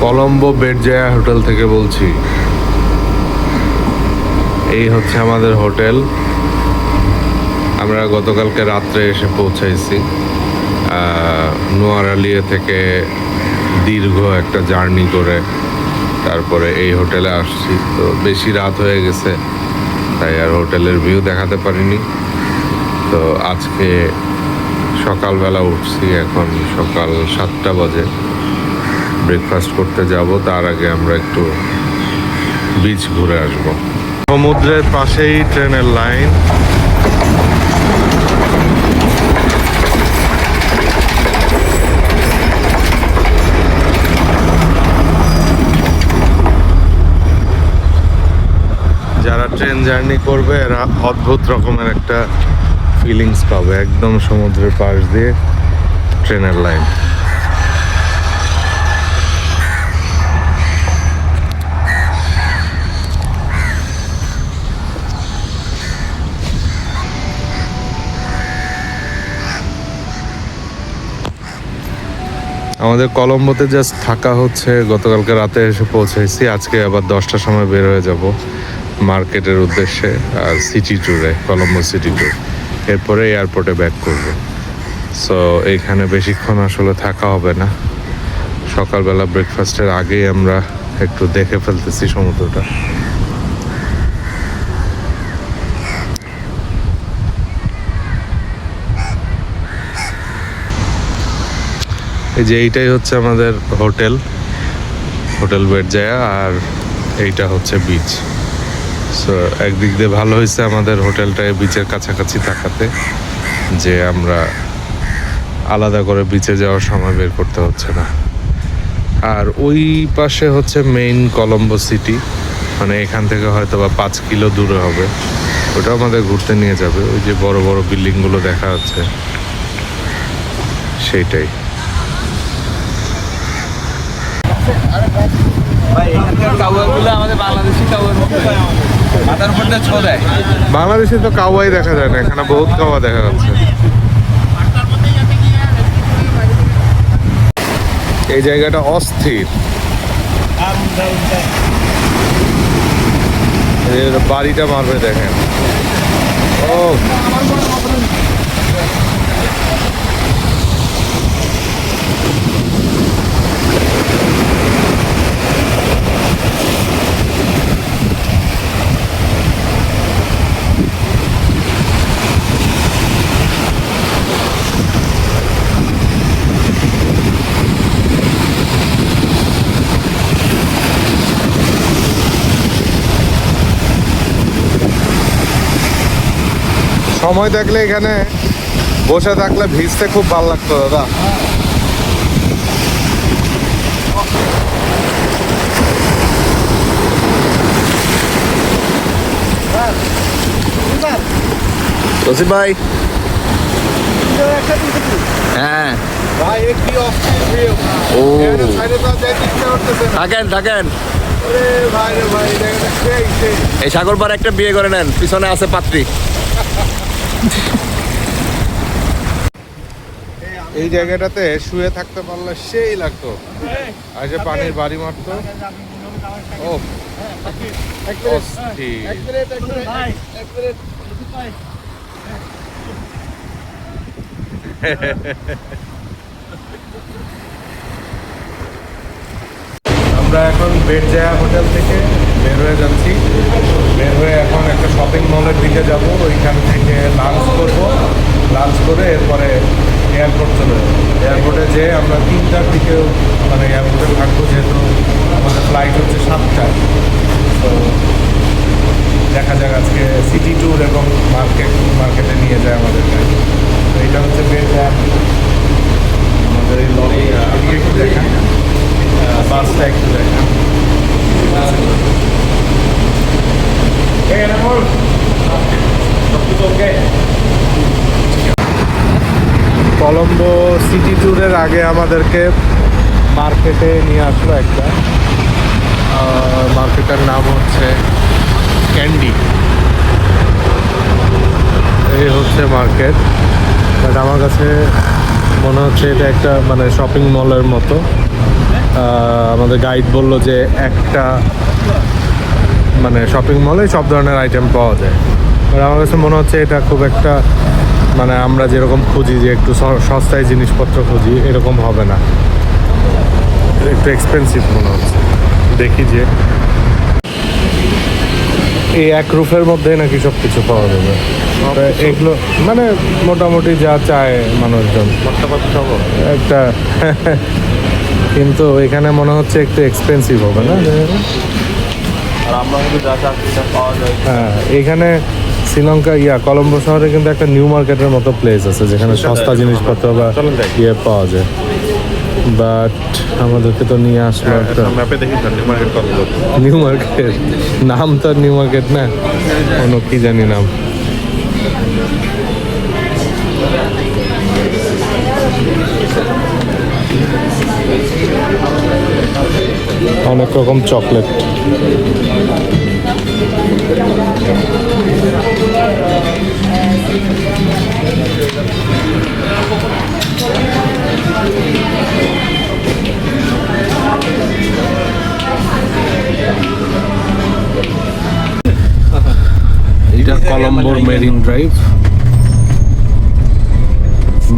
Colombo বেডজায়া hotel থেকে বলছি। এই হচ্ছে আমাদের হোটেল। আমরা গতকালকে রাত্রে এসে পৌঁছাইছি। নোয়ারালিয়া থেকে দীর্ঘ একটা জার্নি করে তারপরে এই হোটেলে আসছি। তো বেশি রাত হয়ে গেছে, তাই আর হোটেলের ভিউ দেখাতে পারিনি। তো আজকে সকালবেলা উঠছি, এখন সকাল 7টা বাজে। ব্রেকফাস্ট করতে যাব, তার আগে আমরা একটু বিচ ঘুরে আসব। সমুদ্রের পাশেই ট্রেনের লাইন। যারা ট্রেন জার্নি করবে এরা অদ্ভুত রকমের একটা ফিলিংস পাবে। একদম সমুদ্রের পাশ দিয়ে ট্রেনের লাইন। আমাদের কলম্বোতে জাস্ট থাকা হচ্ছে, গতকালকে রাতে এসে পৌঁছেছি। আজকে আবার 10টার সময় বের হয়ে যাব মার্কেটের উদ্দেশ্যে আর সিটি ট্যুরে, কলম্বো সিটি ট্যুর। এরপরে এয়ারপোর্টে ব্যাক করব। সো এইখানে বেশিক্ষণ আসলে থাকা হবে না। সকালবেলা ব্রেকফাস্টের আগেই আমরা একটু দেখে ফেলতেছি সমুদ্রটা। এই যে এইটাই হচ্ছে আমাদের হোটেল বেডজায়া, আর এইটা হচ্ছে বিচ। সো একদিক দিয়ে ভালো হয়েছে আমাদের হোটেলটায় বিচের কাছাকাছি থাকাতে, যে আমরা আলাদা করে বিচে যাওয়ার সময় বের করতে হচ্ছে না। আর ওই পাশে হচ্ছে মেইন কলম্বো সিটি, মানে এখান থেকে হয়তো বা 5 কিলো দূরে হবে। ওটা আমাদের ঘুরতে নিয়ে যাবে। ওই যে বড় বড় বিল্ডিংগুলো দেখা যাচ্ছে, সেইটাই। বাংলাদেশে তো কাওয়াই দেখা যায় না, এখানে বহুত কাওয়া দেখা যাচ্ছে। এই জায়গাটা অস্থির। বাড়িটা মারবে দেখেন। ও সময় থাকলে এখানে বসে থাকলে ভিজতে খুব ভালো লাগতো দাদা। রসিদ ভাই, হ্যাঁ ও থাকেন থাকেন। এই সাগর পার একটা বিয়ে করে নেন, পিছনে আছে পাত্রী। এই জায়গাটাতে শুয়ে থাকতে পারলে সেই লাগতো, আর যে পানির বাড়ি মারতো। ও আমরা এখন বেডজায়া হোটেল থেকে বের হয়ে যাচ্ছি। বের হয়ে এখন একটা শপিং মলের দিকে যাব। ওইখান থেকে লাঞ্চ করব। লাঞ্চ করে এরপরে এয়ারপোর্ট চলে যাবো। এয়ারপোর্টে যেয়ে আমরা 3টার দিকে মানে এয়ারপোর্টে থাকবো, যেহেতু আমাদের ফ্লাইট হচ্ছে 7টায়। তো দেখা যাক আজকে সিটি ট্যুর এবং মার্কেটে নিয়ে যায় আমাদের গাড়ি। তো এটা হচ্ছে বেডজায়া আমাদের এই লবি। এদিকে একটু দেখা, বাসটা একটু দেখা। কলম্বো সিটি ট্যুরের আগে আমাদেরকে মার্কেটে নিয়ে আসলো একটা। মার্কেটের নাম হচ্ছে ক্যান্ডি। এই হচ্ছে মার্কেট, বাট আমার কাছে মনে হচ্ছে এটা একটা মানে শপিং মলের মতো। আমাদের গাইড বলল যে একটা মানে শপিং মলে সব ধরনের আইটেম পাওয়া যায়। আর আমার কাছে মনে হচ্ছে এটা খুব একটা মানে আমরা যেরকম খুঁজি যে একটু সস্তায় জিনিসপত্র খুঁজি এরকম হবে না, একটু এক্সপেন্সিভ মনে হচ্ছে। দেখি যে এই এক রুফের মধ্যে নাকি সব কিছু পাওয়া যাবে, এগুলো মানে মোটামুটি যা চায় মানুষজন একটা কিন্তু এখানে মনে হচ্ছে একটু এক্সপেন্সিভ হবে না? আর আমরা কিন্তু যা চাচ্ছি তা পাওয়া যায়। হ্যাঁ, এখানে শ্রীলঙ্কা কলম্বো শহরে কিন্তু একটা নিউ মার্কেটের মতো প্লেস আছে যেখানে সস্তা জিনিসপত্র বা পাওয়া যায়। বাট আমাদেরকে তো নিয়ে আসলো একটা ম্যাপে দেখি নিউ মার্কেট কত। নিউ মার্কেট নাম তো নিউ মার্কেট না, অন্য কি জানি নাম। অনেক রকম চকলেট। এটা কলম্বোর মেরিন ড্রাইভ।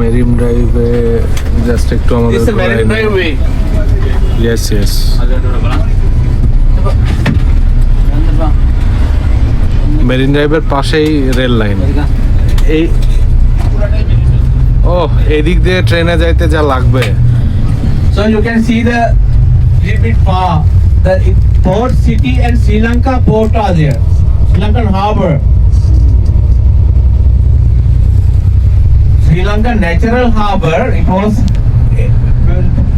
মেরিন ড্রাইভে জাস্ট একটু আমাদের ইয়েস ইয়েস মেরিন ড্রাইভের পাশেই রেল লাইন। এই ও এদিক দিয়ে ট্রেনে যাইতে যা লাগবে। So you can see the little bit far. The port city and Sri Lanka port are there. Sri Lankan harbour. Sri Lanka natural harbour. It was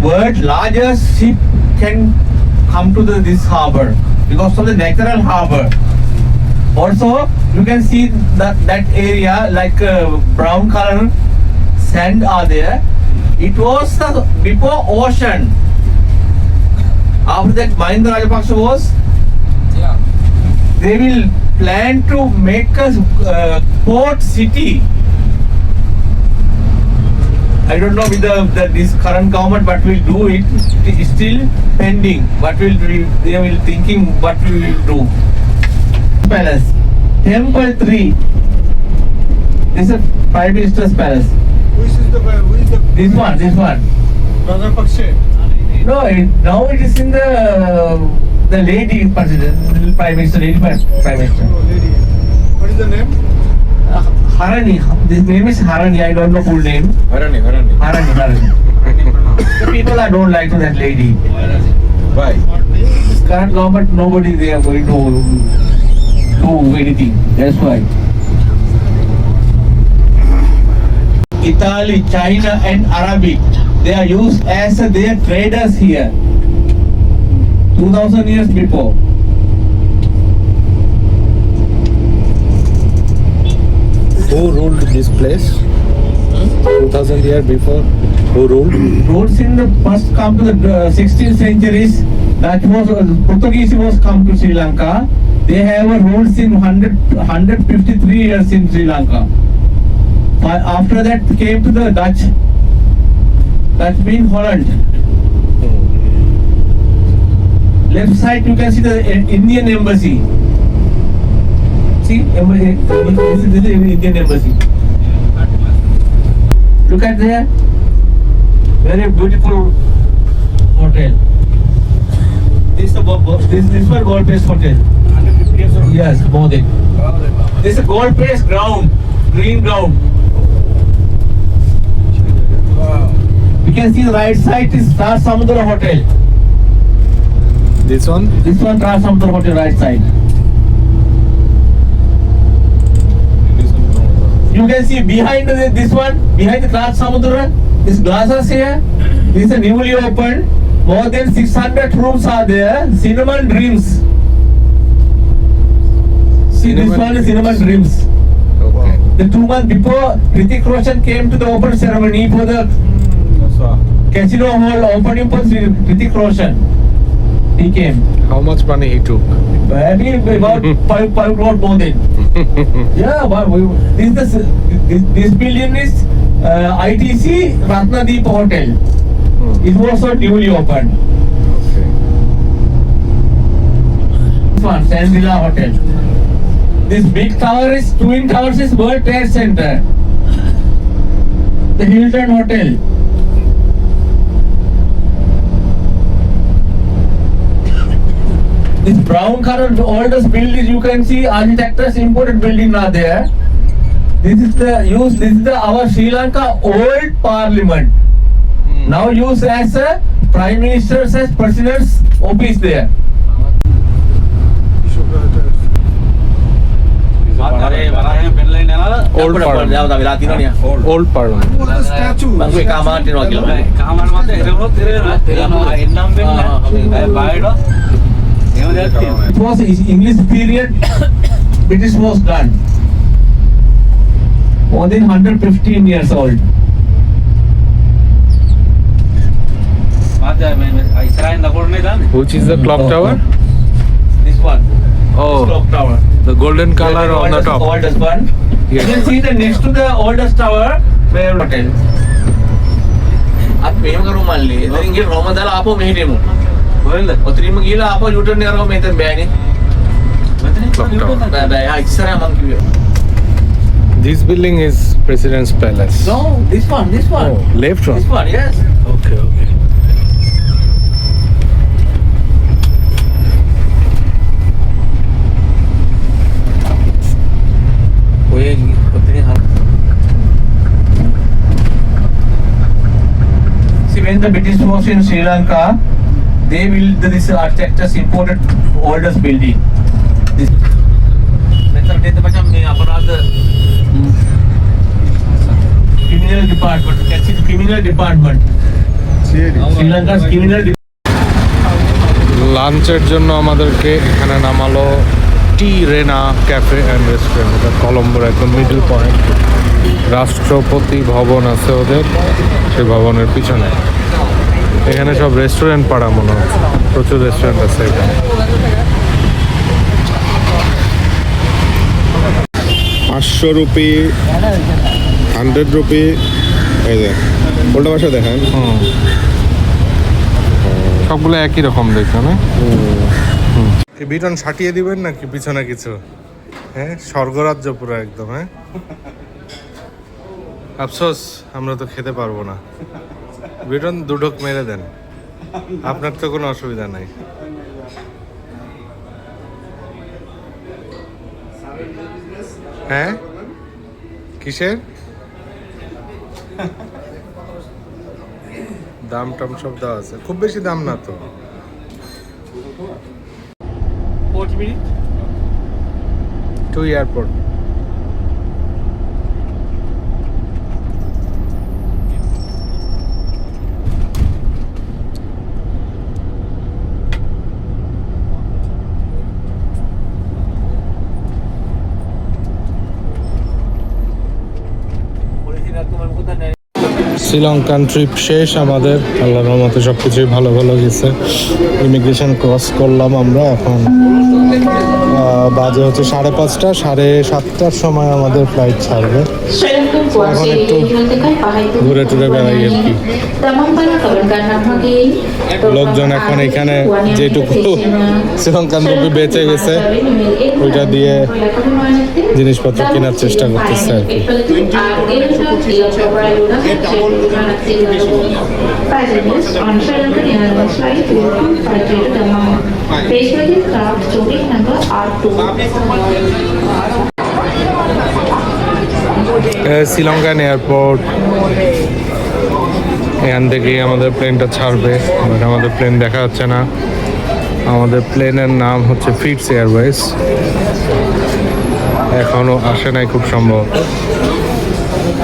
world largest ship can come to this harbour because of the natural harbour. Also, you can see that area like brown color sand are there. It was before ocean. After that, Mahinda Rajapaksa was. They will plan to make a port city. I don't know whether this current government what will do it. It is still pending. They will thinking what we will do. Palace, Temple 3. This is a Prime Minister's palace. This one. No, now it is in the lady president, Prime Minister, lady Prime Minister. What is the name? Harani. This name is Harani. I don't know full name. Harani. Harani. The people I don't like to that lady. Why? This current government, nobody they are going to do anything. That's why. Italy, China and Arabic, they are used as their traders here. 2000 years before. Who ruled this place? 2000 years before, who ruled? Roots in the first come to the 16th centuries. That was Portuguese was come to Sri Lanka. They have rules in 153 years in Sri Lanka. After that came to the Dutch. That means Holland. Left side you can see the Indian embassy. See, this is the Indian embassy. Look at there. Very beautiful hotel. This one Gold Paste Hotel. Yes, more than. This is a Gold Paste ground, green ground. You can see the right side is Raj Samudra Hotel. This one? This one Raj Samudra Hotel right side. You can see behind this one, behind the Raj Samudra, this glasses here. This is a newly opened. More than 600 rooms are there. Cinnamon Dreams. See, this one is Cinnamon Dreams. Okay. The 2 months before, Hrithik Roshan came to the open ceremony for the casino hall opening for Hrithik Roshan. He came. How much money he took? Maybe about 5 crore more than. Yeah, but this building is ITC Ratnadeep Hotel. It was also newly opened. Okay. This one, Shangri-La Hotel. This big tower is Twin Towers is World Trade Center. The Hilton Hotel. This brown color, the oldest building you can see, architectures imported building are there. This is our Sri Lanka old parliament. Now used as a prime minister's as president's office there. Old parliament. Old parliament. What are the statues? It was English period, British was done. More than 115 years old. Which is the clock tower? This one. Oh, Clock tower. the golden color on the top. Oldest one. Yes. You can see the next to the oldest tower, where hotel. आप प्रेम करो मान ली इधर इंगे रोमदाला आपो मेहरे मु बोल उतरी मु गीला आपो यूटर्न ने रो में इधर बैनी Clock tower. बे हाँ इस तरह मंग क्यों This building is President's Palace. No, this one, Oh, left one. this one, yes. Okay, okay. See, when the British was in Sri Lanka, they built this architectures imported oldest building. This. Criminal department. You can see the criminal department. Sri Lanka's criminal department. লাঞ্চের জন্য আমাদেরকে এখানে নামালো টি রেনা cafe and restaurant, এটা কলম্বোর একদম middle point. রাষ্ট্রপতি ভবন আছে ওদের, সেই ভবনের পিছনে। এখানে সব রেস্টুরেন্ট পাড়া মনে হচ্ছে, প্রচুর রেস্টুরেন্ট আছে এখানে। 500 রুপি 100 রুপি এই যে উল্টা পাশে দেখেন সবগুলো একই রকম দেখো না। কি বিটন সাটিয়ে দিবেন নাকি পিছনে কিছু? হ্যাঁ, স্বর্গরাজ্য পুরো একদম। হ্যাঁ, আফসোস আমরা তো খেতে পারবো না। বিটন দুঢোক মেরে দেন, আপনার তো কোনো অসুবিধা নাই। হ্যাঁ, কিসের দাম টাম সব দেওয়া আছে, খুব বেশি দাম না তো। 40 minutes. Two airport. Sri Lankan trip শেষ আমাদের, আল্লাহর রহমতে সব কিছুই ভালো ভালো গেছে। ইমিগ্রেশন ক্রস করলাম আমরা, এখন বাজে হচ্ছে 5:30, 7:30টার সময় আমাদের ফ্লাইট ছাড়বে। এখন একটু ঘুরে টুরে বেড়াই আর কি। লোকজন এখন এখানে যেটুকু শ্রীলঙ্কান রুপি বেঁচে গেছে ওইটা দিয়ে জিনিসপত্র কেনার চেষ্টা করতেছে আর কি। Passengers on Sri Lankan Airlines flight 253 to Dammam. Face luggage craft journey number R2. Sri Lankan airport, এখান থেকেই আমাদের প্লেনটা ছাড়বে, বাট আমাদের প্লেন দেখা যাচ্ছে না। আমাদের প্লেনের নাম হচ্ছে ফিটস এয়ারওয়েজ, এখনও আসে নাই খুব সম্ভবত,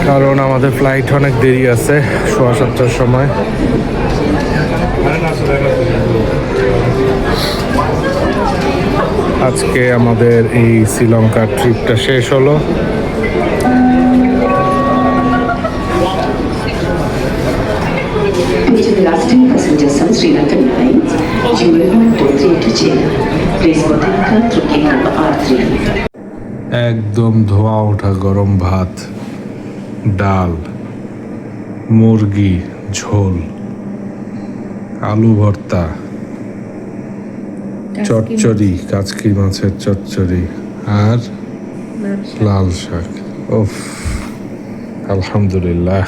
কারণ আমাদের ফ্লাইট অনেক দেরি আছে, 7:15টার সময়। আজকে আমাদের এই শ্রীলঙ্কার ট্রিপটা শেষ হলো। Which are the last 10 passengers on Sri Lankan Airlines, you will want to 3 to Chennai. Please boarding card through gate number R3. একদম ধোয়া ওঠা গরম ভাত, ডাল, মুরগি ঝোল, আলু ভর্তা, চচ্চড়ি, কাচকি মাছের চচ্চড়ি আর লাল শাক। ওফ, আলহামদুলিল্লাহ।